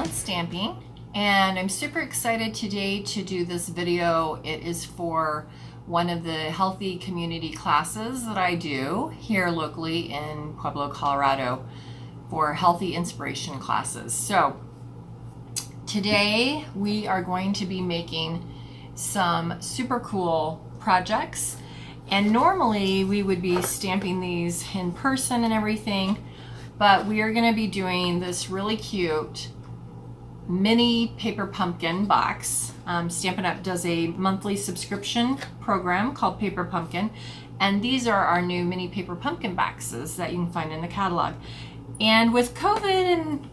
Shannon Stamping, and I'm super excited today to do this video. It is for one of the healthy community classes that I do here locally in Pueblo, Colorado, for healthy inspiration classes. So today we are going to be making some super cool projects, and normally we would be stamping these in person and everything, but we are going to be doing this really cute mini paper pumpkin box. Stampin' Up! Does a monthly subscription program called Paper Pumpkin, and these are our new mini paper pumpkin boxes that you can find in the catalog. And with COVID and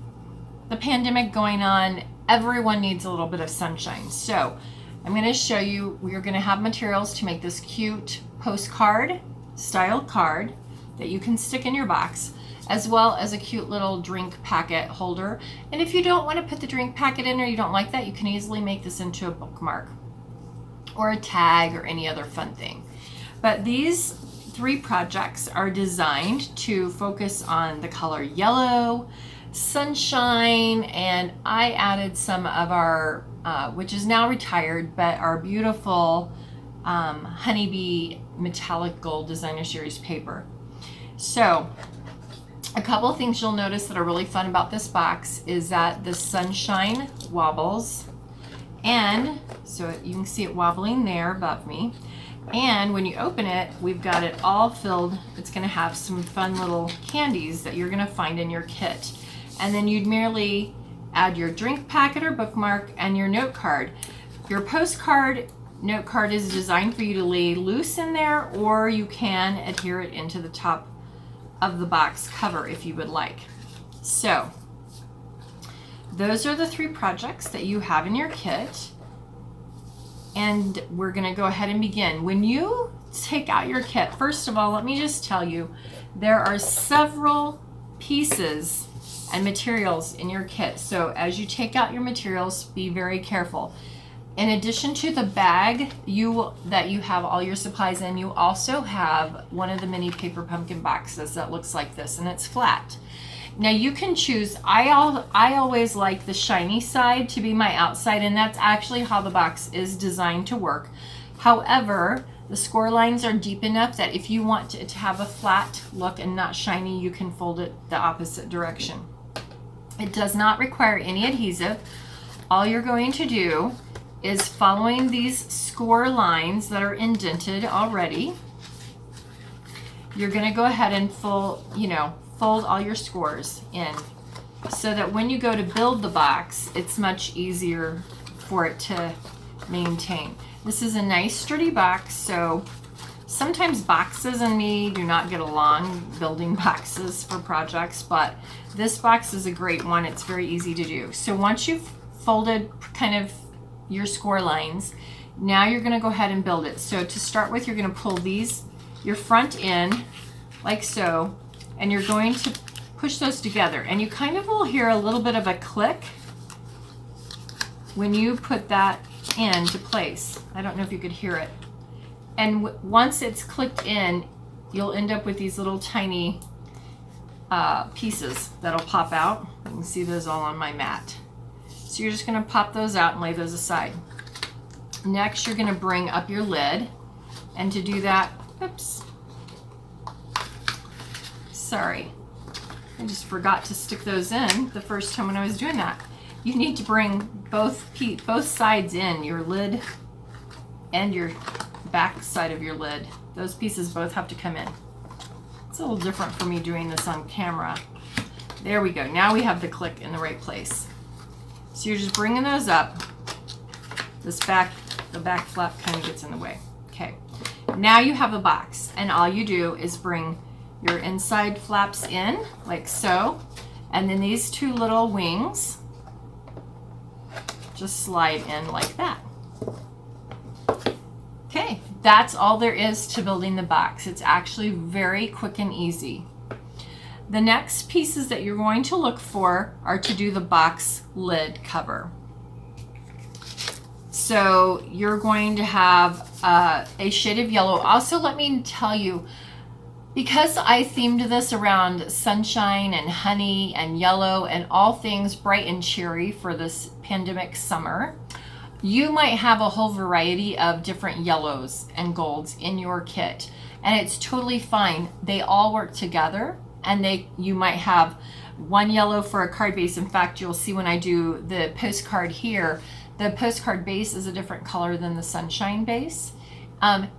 the pandemic going on, everyone needs a little bit of sunshine. So I'm going to show you, we are going to have materials to make this cute postcard style card that you can stick in your box, as well as a cute little drink packet holder. And if you don't want to put the drink packet in, or you don't like that, you can easily make this into a bookmark or a tag or any other fun thing. But these three projects are designed to focus on the color yellow, sunshine, and I added some of our, which is now retired, but our beautiful honeybee metallic gold designer series paper. So a couple of things you'll notice that are really fun about this box is that the sunshine wobbles, and so you can see it wobbling there above me. And when you open it, we've got it all filled. It's going to have some fun little candies that you're going to find in your kit. And then you'd merely add your drink packet or bookmark and your note card. Your postcard note card is designed for you to lay loose in there, or you can adhere it into the top of the box cover if you would like. So those are the three projects that you have in your kit, and we're going to go ahead and begin. When you take out your kit, first of all, let me just tell you, there are several pieces and materials in your kit. So as you take out your materials, be very careful. In addition to the bag that you have all your supplies in, you also have one of the mini paper pumpkin boxes that looks like this, and it's flat. Now you can choose, I always like the shiny side to be my outside, and that's actually how the box is designed to work. However, the score lines are deep enough that if you want it to have a flat look and not shiny, you can fold it the opposite direction. It does not require any adhesive. All you're going to do is, following these score lines that are indented already, you're going to go ahead and fold all your scores in, so that when you go to build the box, it's much easier for it to maintain. This is a nice sturdy box, so sometimes boxes and me do not get along building boxes for projects, but this box is a great one. It's very easy to do. So once you've folded kind of your score lines, now you're going to go ahead and build it. So to start with, you're going to pull your front in like so, and you're going to push those together, and you kind of will hear a little bit of a click when you put that into place. I don't know if you could hear it. And once it's clicked in, you'll end up with these little tiny pieces that'll pop out. You can see those all on my mat. So you're just going to pop those out and lay those aside. Next, you're going to bring up your lid, and to do that, oops, sorry, I just forgot to stick those in the first time when I was doing that. You need to bring both sides in, your lid and your back side of your lid. Those pieces both have to come in. It's a little different for me doing this on camera. There we go. Now we have the click in the right place. So you're just bringing those up. The back flap kind of gets in the way. Okay. Now you have a box, and all you do is bring your inside flaps in like so, and then these two little wings just slide in like that. Okay, that's all there is to building the box. It's actually very quick and easy. The next pieces that you're going to look for are to do the box lid cover. So you're going to have a shade of yellow. Also, let me tell you, Because I themed this around sunshine and honey and yellow and all things bright and cheery for this pandemic summer, you might have a whole variety of different yellows and golds in your kit, and it's totally fine. They all work together, and you might have one yellow for a card base. In fact, you'll see when I do the postcard here, the postcard base is a different color than the sunshine base.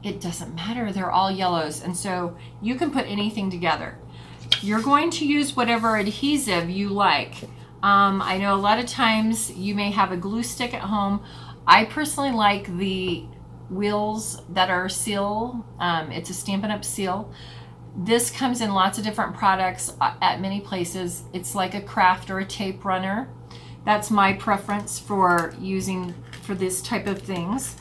It doesn't matter, they're all yellows, and so you can put anything together. You're going to use whatever adhesive you like. I know a lot of times you may have a glue stick at home. I personally like the wheels that are seal. It's a Stampin' Up! Seal. This comes in lots of different products at many places. It's like a craft or a tape runner. That's my preference for using for this type of things.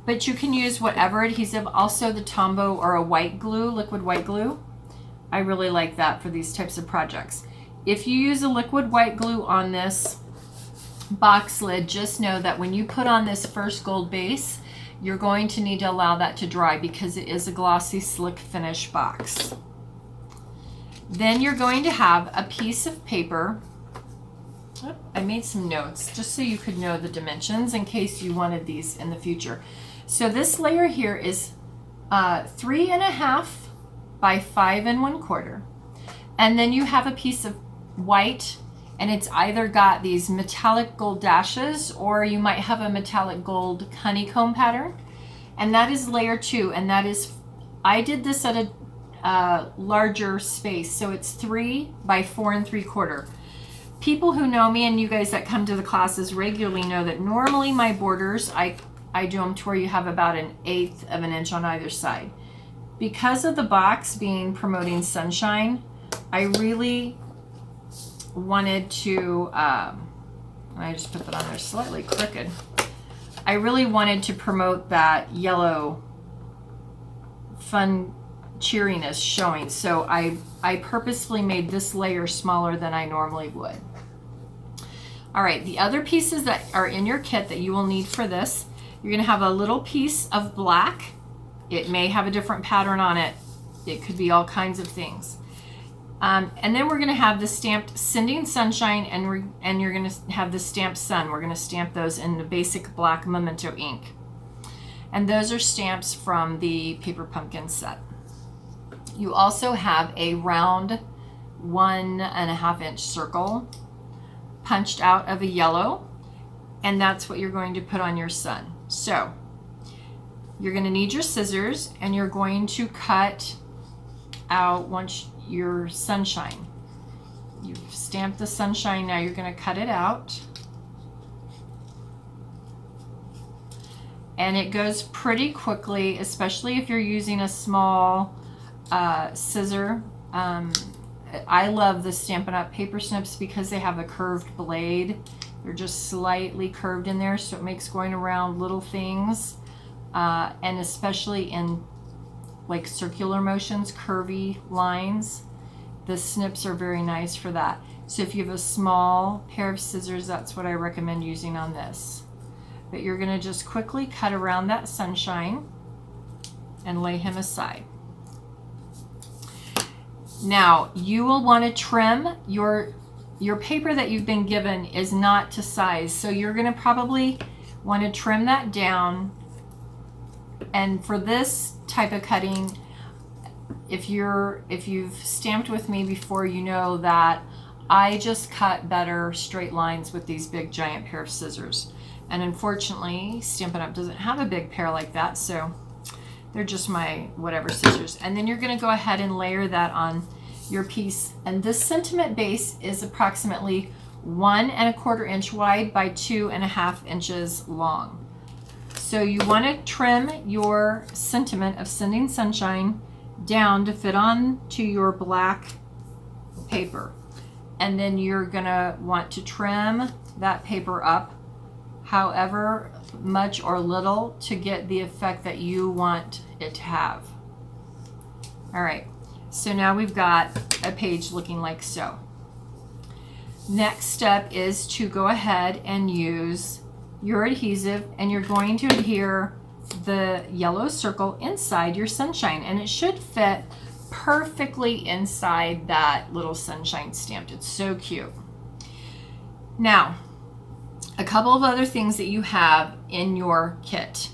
But you can use whatever adhesive, also the Tombow or a white glue, liquid white glue. I really like that for these types of projects. If you use a liquid white glue on this box lid, just know that when you put on this first gold base, you're going to need to allow that to dry because it is a glossy, slick finish box. Then you're going to have a piece of paper. Oh, I made some notes just so you could know the dimensions in case you wanted these in the future. So this layer here is 3.5 by 5 1/4. And then you have a piece of white, and it's either got these metallic gold dashes or you might have a metallic gold honeycomb pattern. And that is layer 2, and that is, I did this at a larger space, so it's 3 by 4 3/4. People who know me and you guys that come to the classes regularly know that normally my borders, I do them to where you have about 1/8 of an inch on either side. Because of the box being promoting sunshine, I really wanted to, I just put that on there slightly crooked. I really wanted to promote that yellow fun cheeriness showing. So I purposefully made this layer smaller than I normally would. All right, the other pieces that are in your kit that you will need for this, you're gonna have a little piece of black. It may have a different pattern on it. It could be all kinds of things. And then we're gonna have the stamped Sending Sunshine, and you're gonna have the stamped Sun. We're gonna stamp those in the basic black Memento ink. And those are stamps from the Paper Pumpkin set. You also have a round 1.5 inch circle punched out of a yellow, and that's what you're going to put on your sun. So you're going to need your scissors, and you're going to cut out your sunshine. You've stamped the sunshine, now you're going to cut it out. And it goes pretty quickly, especially if you're using a small scissor. I love the Stampin' Up! Paper snips because they have a curved blade. They're just slightly curved in there, so it makes going around little things, and especially in like circular motions, curvy lines, the snips are very nice for that. So if you have a small pair of scissors, that's what I recommend using on this. But you're going to just quickly cut around that sunshine and lay him aside. Now you will want to trim your paper that you've been given is not to size, so you're going to probably want to trim that down. And for this type of cutting, if you've stamped with me before, you know that I just cut better straight lines with these big giant pair of scissors. And unfortunately, Stampin' Up! Doesn't have a big pair like that, so they're just my whatever scissors. And then you're going to go ahead and layer that on your piece. And this sentiment base is approximately 1 1/4 inch wide by 2.5 inches long. So you want to trim your sentiment of Sending Sunshine down to fit on to your black paper. And then you're going to want to trim that paper up however much or little to get the effect that you want it to have. All right, so now we've got a page looking like so. Next step is to go ahead and use your adhesive, and you're going to adhere the yellow circle inside your sunshine, and it should fit perfectly inside that little sunshine stamped. It's so cute. Now, a couple of other things that you have in your kit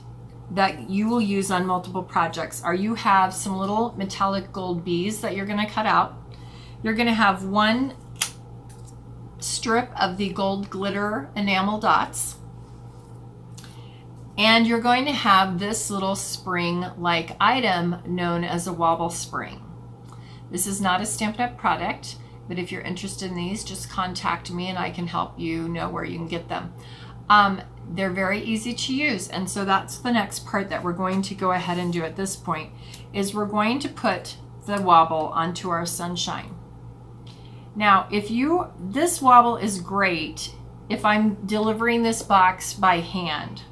that you will use on multiple projects are you have some little metallic gold bees that you're going to cut out. You're going to have one strip of the gold glitter enamel dots. And you're going to have this little spring-like item known as a wobble spring. This is not a Stampin' Up! Product, but if you're interested in these, just contact me and I can help you know where you can get them. They're very easy to use, and so that's the next part that we're going to go ahead and do at this point, is we're going to put the wobble onto our sunshine. Now, this wobble is great if I'm delivering this box by hand.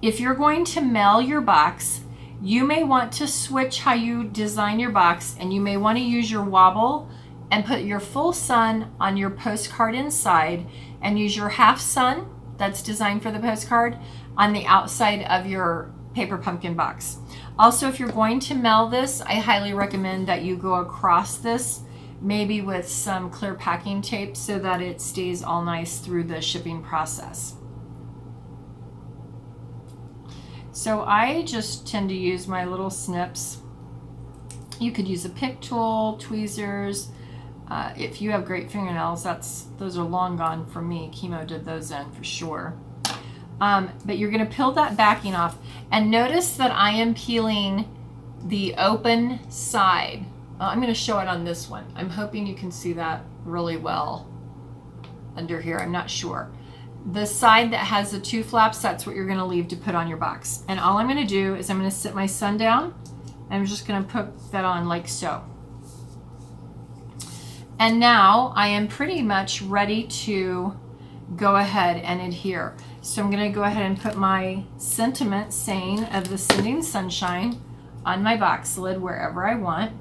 If you're going to mail your box, you may want to switch how you design your box, and you may want to use your wobble and put your full sun on your postcard inside and use your half sun that's designed for the postcard on the outside of your paper pumpkin box. Also, if you're going to mail this, I highly recommend that you go across this, maybe with some clear packing tape so that it stays all nice through the shipping process. So I just tend to use my little snips. You could use a pick tool, tweezers. If you have great fingernails, those are long gone from me. Chemo did those in for sure. But you're going to peel that backing off, and notice that I am peeling the open side. I'm going to show it on this one. I'm hoping you can see that really well under here. I'm not sure. The side that has the two flaps, that's what you're going to leave to put on your box. And all I'm going to do is I'm going to sit my sun down, and I'm just going to put that on like so. And now I am pretty much ready to go ahead and adhere. So I'm going to go ahead and put my sentiment saying of the Sending Sunshine on my box lid wherever I want.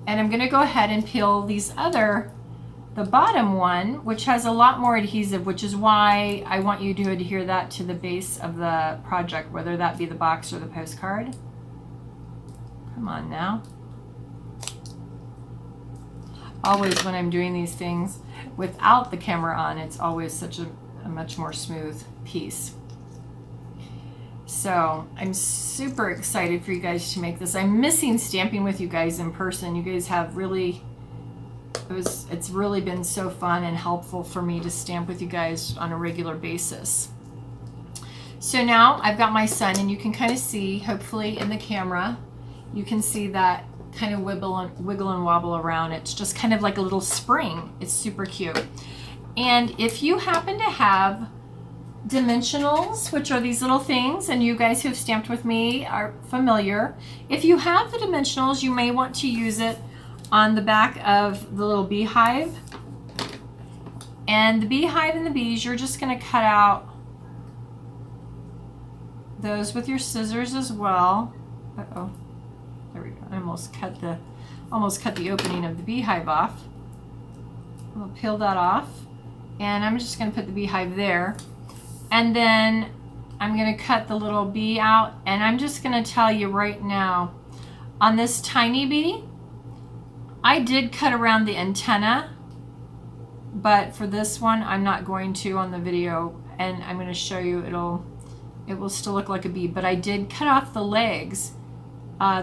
And I'm going to go ahead and peel the bottom one, which has a lot more adhesive, which is why I want you to adhere that to the base of the project, whether that be the box or the postcard. Come on now. Always when I'm doing these things without the camera on, it's always such a much more smooth piece. So I'm super excited for you guys to make this. I'm missing stamping with you guys in person. You guys have really, it's really been so fun and helpful for me to stamp with you guys on a regular basis. So now I've got my sun, and you can kind of see, hopefully in the camera, you can see that kind of wiggle and wobble around. It's just kind of like a little spring. It's super cute. And if you happen to have dimensionals, which are these little things, and you guys who have stamped with me are familiar, if you have the dimensionals, you may want to use it on the back of the little beehive. And the beehive and the bees, you're just going to cut out those with your scissors as well. Uh-oh. There we go. I almost cut the opening of the beehive off. I'll peel that off, and I'm just going to put the beehive there. And then I'm going to cut the little bee out, and I'm just going to tell you right now, on this tiny bee, I did cut around the antenna, but for this one, I'm not going to on the video, and I'm going to show you, it will still look like a bee, but I did cut off the legs.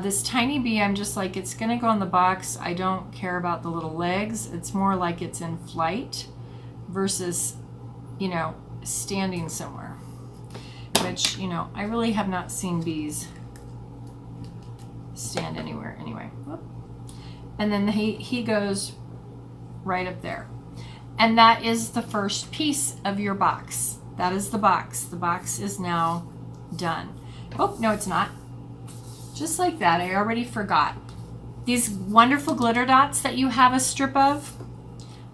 This tiny bee, I'm just like, it's going to go on the box. I don't care about the little legs. It's more like it's in flight versus, standing somewhere, which, I really have not seen bees stand anywhere anyway. Whoop. And then he goes right up there. And that is the first piece of your box. That is the box. The box is now done. Oh, no, it's not. Just like that, I already forgot. These wonderful glitter dots that you have a strip of,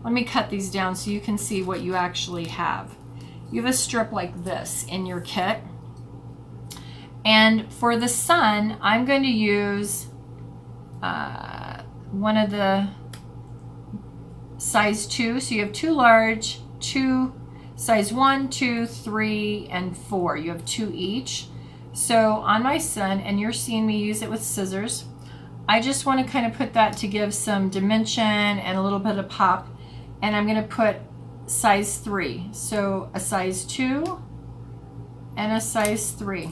let me cut these down so you can see what you actually have. You have a strip like this in your kit. And for the sun, I'm going to use one of the size 2. So you have 2 large, 2 size 1, 2, 3, and 4. You have 2 each. So on my sun, and you're seeing me use it with scissors, I just want to kind of put that to give some dimension and a little bit of pop. And I'm going to put size 3. So a size 2 and a size 3.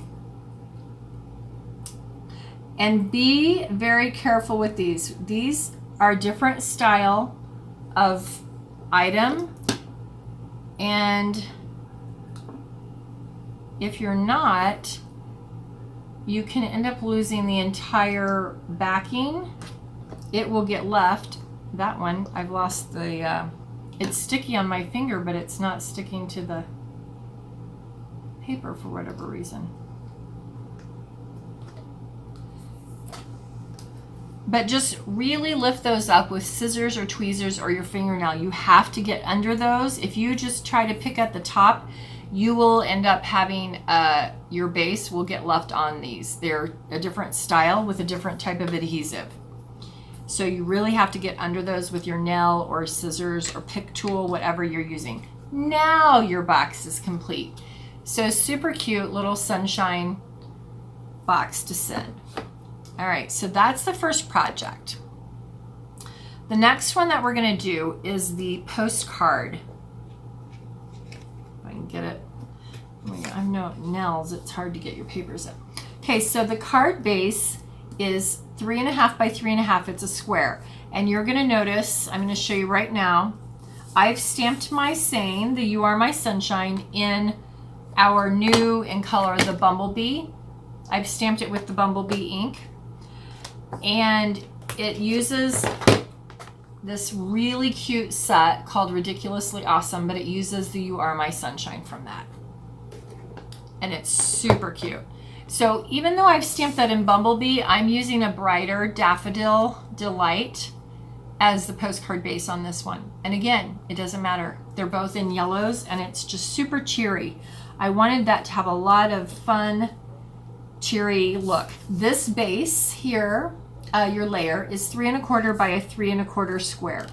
And be very careful with these. These are different style of item. And if you're not, you can end up losing the entire backing. It will get left. That one, I've lost the, it's sticky on my finger, but it's not sticking to the paper for whatever reason. But just really lift those up with scissors or tweezers or your fingernail. You have to get under those. If you just try to pick at the top, you will end up having your base will get left on these. They're a different style with a different type of adhesive. So you really have to get under those with your nail or scissors or pick tool, whatever you're using. Now your box is complete. So super cute little sunshine box to send. All right, so that's the first project. The next one that we're gonna do is the postcard. If I can get it. I have no nails, it's hard to get your papers up. Okay, so the card base is 3.5 by 3.5, it's a square. And you're gonna notice, I'm gonna show you right now, I've stamped my saying, the You Are My Sunshine, in our new in color, the Bumblebee. I've stamped it with the Bumblebee ink. And it uses this really cute set called Ridiculously Awesome, but it uses the You Are My Sunshine from that. And it's super cute. So even though I've stamped that in Bumblebee, I'm using a brighter Daffodil Delight as the postcard base on this one. And again, it doesn't matter. They're both in yellows and it's just super cheery. I wanted that to have a lot of fun, cheery look. This base here, your layer, is 3.25 by 3.25 square.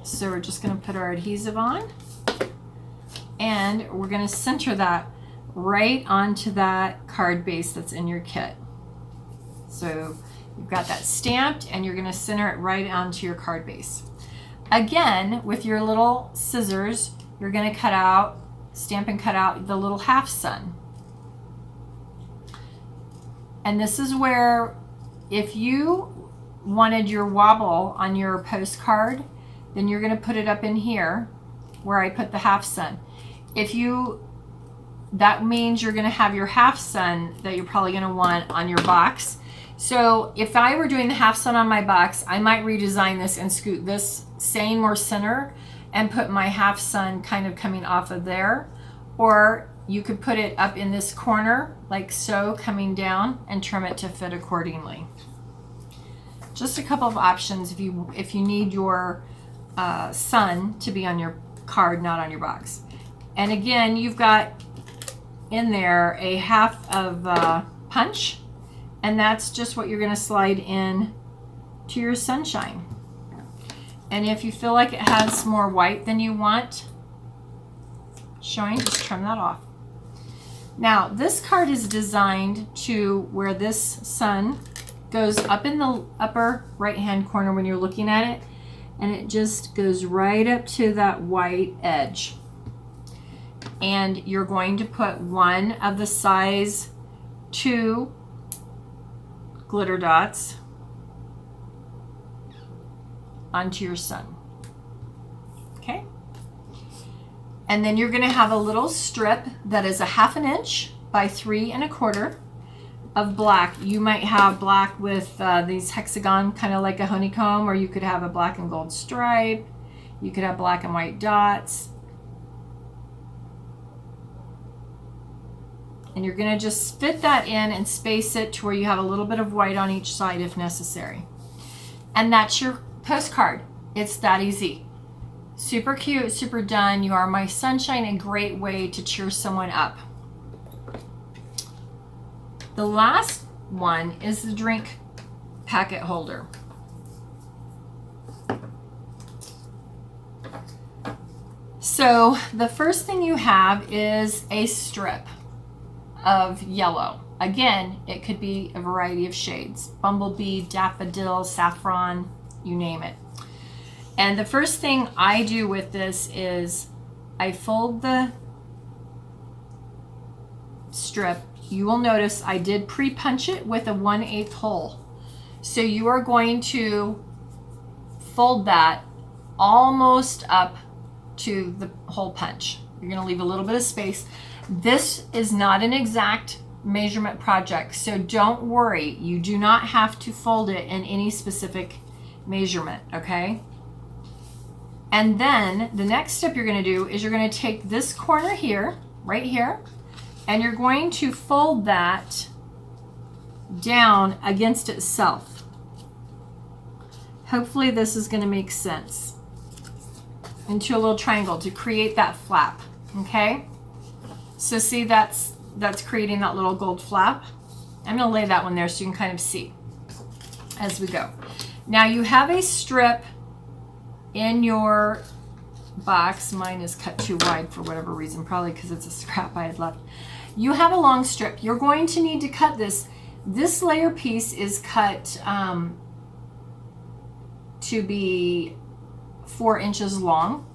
So we're just gonna put our adhesive on and we're gonna center that right onto that card base that's in your kit. So you've got that stamped and you're gonna center it right onto your card base. Again, with your little scissors, you're gonna cut out, stamp and cut out the little half sun. And this is where, if you wanted your wobble on your postcard, then you're gonna put it up in here where I put the half sun. If you, that means you're gonna have your half sun that you're probably gonna want on your box. So if I were doing the half sun on my box, I might redesign this and scoot this saying more center and put my half sun kind of coming off of there. Or you could put it up in this corner like so, coming down, and trim it to fit accordingly. Just a couple of options if you need your sun to be on your card, not on your box. And again, you've got in there a half of punch, and that's just what you're going to slide in to your sunshine. And if you feel like it has more white than you want showing, just trim that off. Now this card is designed to where this sun goes up in the upper right hand corner when you're looking at it, and it just goes right up to that white edge. And you're going to put one of the size 2 glitter dots onto your sun. Okay? And then you're going to have a little strip that is 1/2 inch by 3.25 of black. You might have black with these hexagon, kind of like a honeycomb, or you could have a black and gold stripe. You could have black and white dots. And you're going to just fit that in and space it to where you have a little bit of white on each side if necessary. And that's your postcard. It's that easy. Super cute, super done. You Are My Sunshine, a great way to cheer someone up. The last one is the drink packet holder. So the first thing you have is a strip of yellow. Again, it could be a variety of shades. Bumblebee, daffodil, saffron, you name it. And the first thing I do with this is I fold the strip. You will notice I did pre-punch it with a 1/8 hole. So you are going to fold that almost up to the hole punch. You're going to leave a little bit of space. This is not an exact measurement project, so don't worry. You do not have to fold it in any specific measurement, okay? And then the next step you're going to do is you're going to take this corner here, right here, and you're going to fold that down against itself. Hopefully this is going to make sense. Into a little triangle to create that flap, okay? So see, that's creating that little gold flap. I'm going to lay that one there so you can kind of see as we go. Now you have a strip in your box. Mine is cut too wide for whatever reason, probably because it's a scrap I had left. You have a long strip. You're going to need to cut this. This layer piece is cut to be 4 inches long,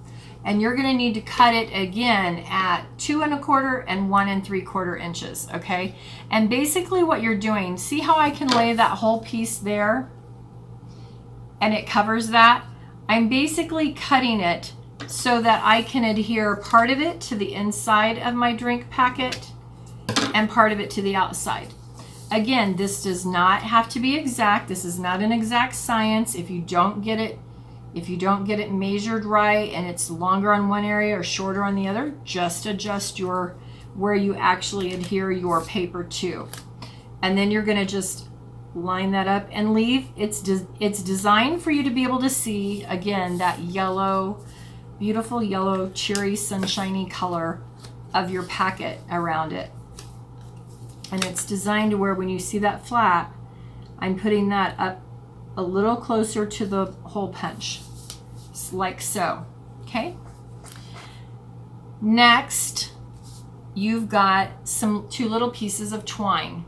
and you're going to need to cut it again at 2 1/4 and 1 3/4 inches, okay? And basically what you're doing, see how I can lay that whole piece there and it covers that? I'm basically cutting it so that I can adhere part of it to the inside of my drink packet and part of it to the outside. Again, this does not have to be exact. This is not an exact science. If you don't get it measured right and it's longer on one area or shorter on the other, just adjust where you actually adhere your paper to. And then you're going to just line that up and leave. It's designed for you to be able to see, again, that yellow, beautiful yellow, cheery, sunshiny color of your packet around it. And it's designed to where when you see that flap, I'm putting that up a little closer to the hole punch, like so, okay? Next, you've got two little pieces of twine.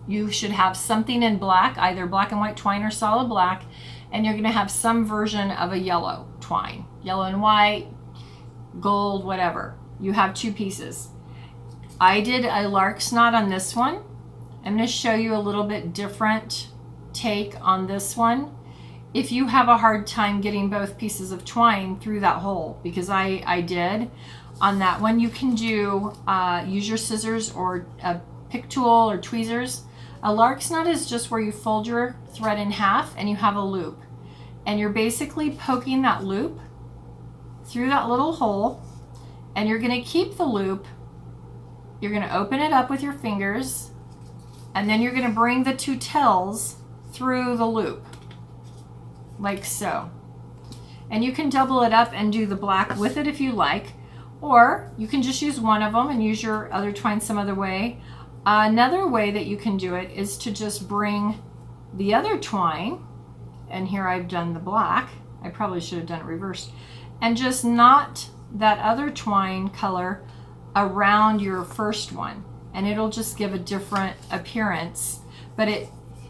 You should have something in black, either black and white twine or solid black, and you're gonna have some version of a yellow twine, yellow and white, gold, whatever. You have 2 pieces. I did a lark's knot on this one. I'm going to show you a little bit different take on this one. If you have a hard time getting both pieces of twine through that hole, because I did on that one, you can do use your scissors or a pick tool or tweezers. A lark's knot is just where you fold your thread in half and you have a loop, and you're basically poking that loop through that little hole, and you're going to keep the loop. You're going to open it up with your fingers, and then you're going to bring the 2 tails through the loop, like so. And you can double it up and do the black with it if you like, or you can just use one of them and use your other twine some other way. Another way that you can do it is to just bring the other twine, and here I've done the black. I probably should have done it reversed, and just knot that other twine color around your first one, and it'll just give a different appearance, but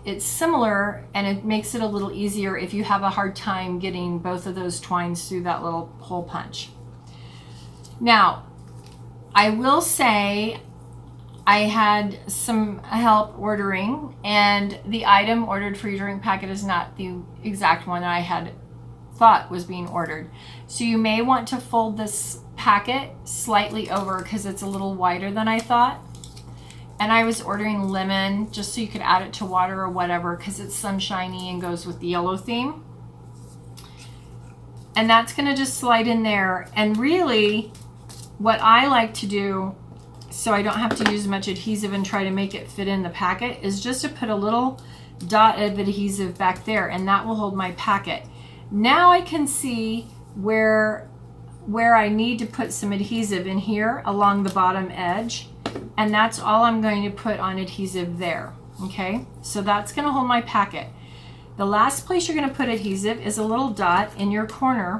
it's similar, and it makes it a little easier if you have a hard time getting both of those twines through that little hole punch. Now, I will say I had some help ordering, and the item ordered for your drink packet is not the exact one that I had thought was being ordered. So you may want to fold this packet slightly over because it's a little wider than I thought. And I was ordering lemon just so you could add it to water or whatever because it's sunshiny and goes with the yellow theme. And that's going to just slide in there. And really what I like to do, so I don't have to use much adhesive and try to make it fit in the packet, is just to put a little dot of adhesive back there, and that will hold my packet. Now I can see where I need to put some adhesive in here along the bottom edge, and that's all I'm going to put on adhesive there. Okay, so that's going to hold my packet. The last place you're going to put adhesive is a little dot in your corner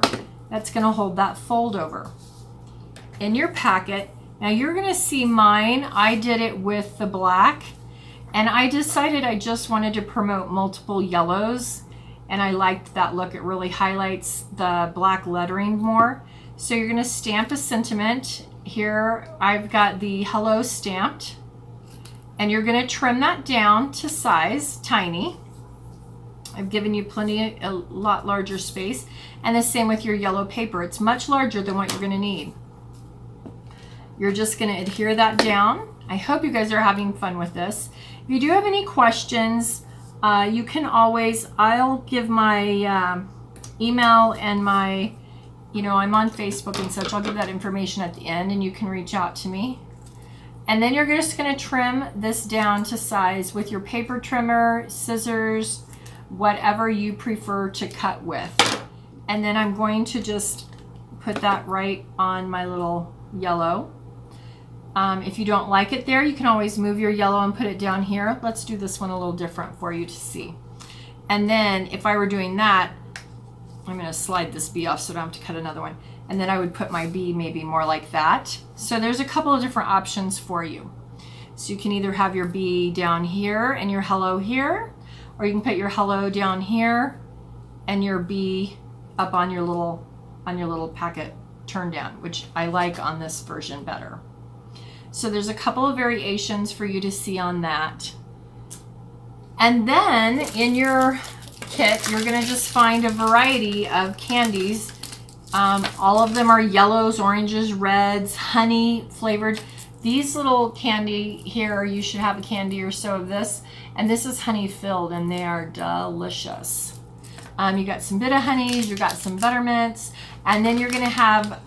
that's going to hold that fold over in your packet. Now you're going to see mine, I did it with the black, And I decided I just wanted to promote multiple yellows, and I liked that look. It really highlights the black lettering more. So you're going to stamp a sentiment. Here I've got the hello stamped, and you're going to trim that down to size tiny. I've given you a lot larger space, and the same with your yellow paper. It's much larger than what you're going to need. You're just going to adhere that down. I hope you guys are having fun with this. If you do have any questions, you can always, I'll give my email and my, I'm on Facebook and such. I'll give that information at the end, and you can reach out to me. And then you're just going to trim this down to size with your paper trimmer, scissors, whatever you prefer to cut with. And then I'm going to just put that right on my little yellow. If you don't like it there, you can always move your yellow and put it down here. Let's do this one a little different for you to see. And then if I were doing that, I'm going to slide this bee off so I don't have to cut another one. And then I would put my bee maybe more like that. So there's a couple of different options for you. So you can either have your bee down here and your hello here, or you can put your hello down here and your bee up on your little packet turn down, which I like on this version better. So there's a couple of variations for you to see on that. And then in your kit, you're going to just find a variety of candies. All of them are yellows, oranges, reds, honey flavored. These little candy here, you should have a candy or so of this. And this is honey filled, and they are delicious. You got some bit of honeys, you got some buttermints, and then you're going to have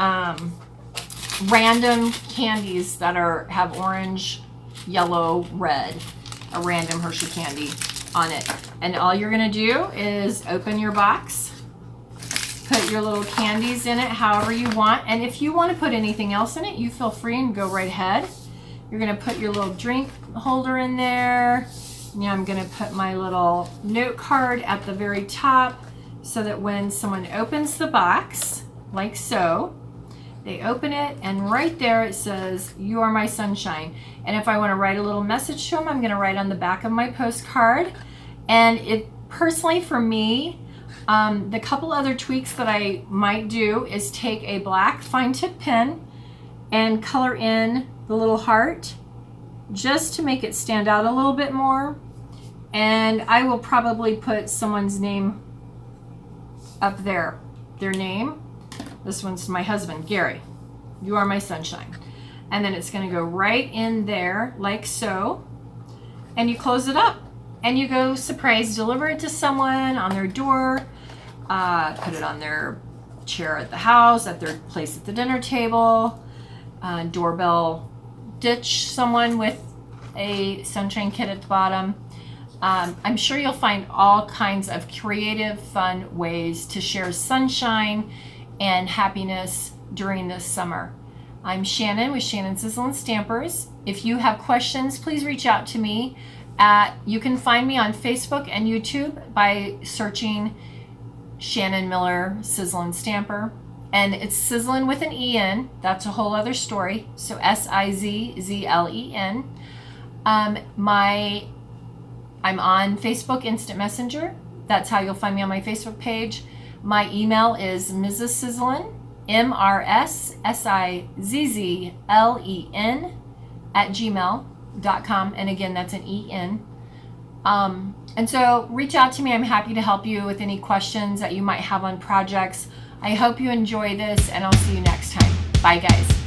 random candies that have orange, yellow, red, a random Hershey candy on it. And all you're going to do is open your box, put your little candies in it however you want, and if you want to put anything else in it, you feel free and go right ahead. You're going to put your little drink holder in there. Now I'm going to put my little note card at the very top so that when someone opens the box, like so, they open it, and right there it says, "You are my sunshine." And if I want to write a little message to them, I'm going to write on the back of my postcard. And it personally, for me, the couple other tweaks that I might do is take a black fine tip pen and color in the little heart just to make it stand out a little bit more. And I will probably put someone's name up there, their name. This one's my husband, Gary. "You are my sunshine." And then it's going to go right in there like so. And you close it up and you go surprise deliver it to someone on their door, put it on their chair at the house, at their place at the dinner table, doorbell ditch someone with a sunshine kit at the bottom. I'm sure you'll find all kinds of creative, fun ways to share sunshine and happiness during this summer. I'm Shannon with Shannon Sizzlen Stampers. If you have questions, please reach out to me. You can find me on Facebook and YouTube by searching Shannon Miller Sizzlen Stamper. And it's Sizzlen with an E-N. That's a whole other story. So Sizzlen. I'm on Facebook Instant Messenger. That's how you'll find me on my Facebook page. My email is Mrs. Sizzlen, MRSSIZZLEN @gmail.com. And again, that's an E-N. And so reach out to me. I'm happy to help you with any questions that you might have on projects. I hope you enjoy this, and I'll see you next time. Bye, guys.